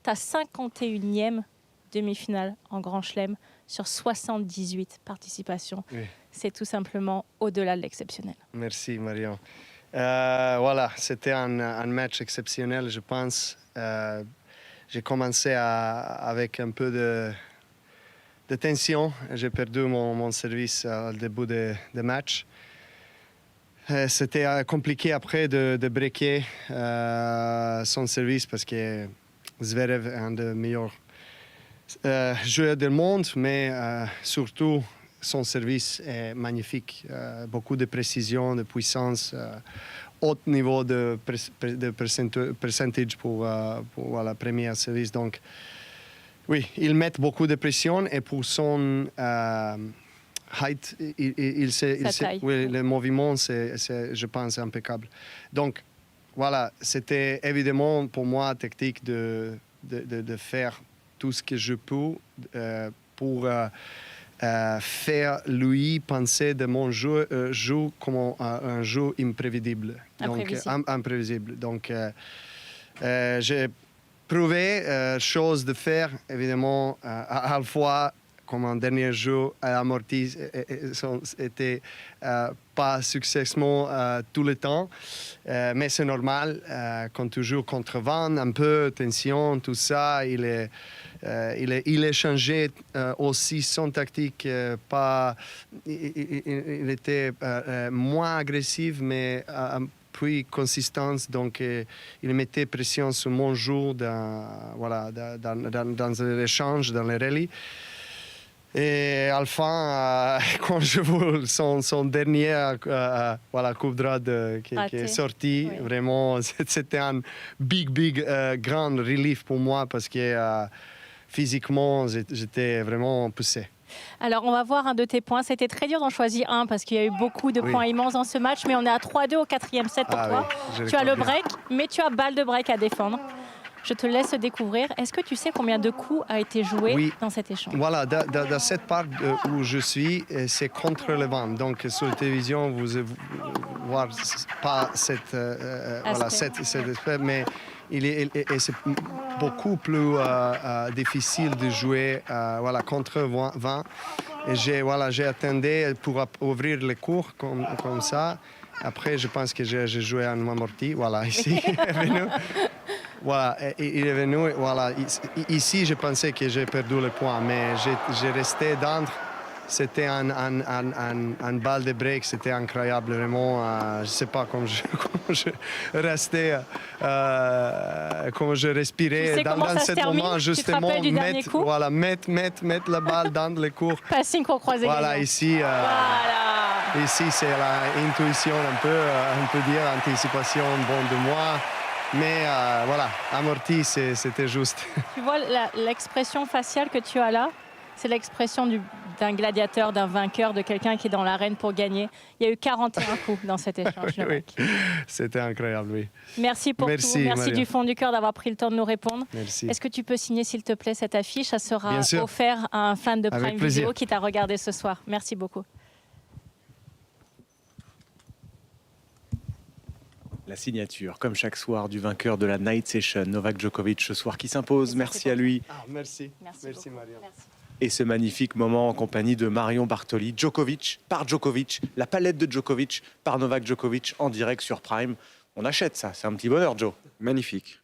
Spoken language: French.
ta 51e demi-finale en Grand Chelem sur 78 participations. Oui. C'est tout simplement au-delà de l'exceptionnel. Merci Marion. Voilà, c'était un match exceptionnel, je pense. J'ai commencé avec un peu de tension. J'ai perdu mon service au début de match. C'était compliqué après de breaker son service parce que Zverev est un des meilleurs joueurs du monde, mais surtout son service est magnifique. Beaucoup de précision, de puissance, haut niveau de percentage pour la première service. Donc, oui, il met beaucoup de pression et pour son height, oui, le mouvement, c'est, je pense, impeccable. Donc, voilà, c'était évidemment pour moi technique de faire tout ce que je peux pour faire lui penser de mon jeu comme un jeu imprévisible. Imprévisible. Donc, j'ai prouvé chose de faire, évidemment, à la fois comme un dernier jeu amorti était pas successivement tout le temps, mais c'est normal quand tu joues contre vent, un peu tension, tout ça, il est changé aussi son tactique, il était moins agressif, mais puis consistance, donc il mettait pression sur mon jeu dans l'échange, dans les rallyes. Et à la fin, quand je vois son dernier coupe droite qui est sorti, oui. Vraiment, c'était un grand relief pour moi parce que physiquement, j'étais vraiment poussé. Alors, on va voir un de tes points. C'était très dur d'en choisir un parce qu'il y a eu beaucoup de points immenses dans ce match, mais on est à 3-2 au 4e set pour toi. Oui, tu as le break, mais tu as balle de break à défendre. Je te laisse découvrir. Est-ce que tu sais combien de coups a été joué dans cet échange? Voilà, dans cette part où je suis, c'est contre le vent. Donc, sur la télévision, vous ne voyez pas cet aspect, mais c'est beaucoup plus difficile de jouer contre vent. Et j'ai attendu pour ouvrir les cours comme ça. Après, je pense que j'ai joué en amorti. Voilà, ici, il est venu. Voilà, il est venu. Voilà, ici, je pensais que j'ai perdu le point, mais j'ai resté dans. C'était un balle de break, c'était incroyable, vraiment. Je ne sais pas comment je restais, comment je respirais dans ce moment, justement, mettre la balle dans le cours. Passing pour croiser. Voilà, ici, ici c'est l'intuition un peu, on peut dire, anticipation, bon de moi. Mais voilà, amorti, c'était juste. Tu vois l'expression faciale que tu as là, c'est l'expression d'un gladiateur, d'un vainqueur, de quelqu'un qui est dans l'arène pour gagner. Il y a eu 41 coups dans cet échange. Oui, c'était incroyable, oui. Merci pour tout. Merci du fond du cœur d'avoir pris le temps de nous répondre. Merci. Est-ce que tu peux signer, s'il te plaît, cette affiche? Ça sera offert à un fan de Prime Video qui t'a regardé ce soir. Merci beaucoup. La signature, comme chaque soir, du vainqueur de la Night Session, Novak Djokovic, ce soir qui s'impose. Merci à lui. Merci Marion. Et ce magnifique moment en compagnie de Marion Bartoli, Djokovic par Djokovic, la palette de Djokovic par Novak Djokovic en direct sur Prime. On achète ça, c'est un petit bonheur, Joe. Magnifique.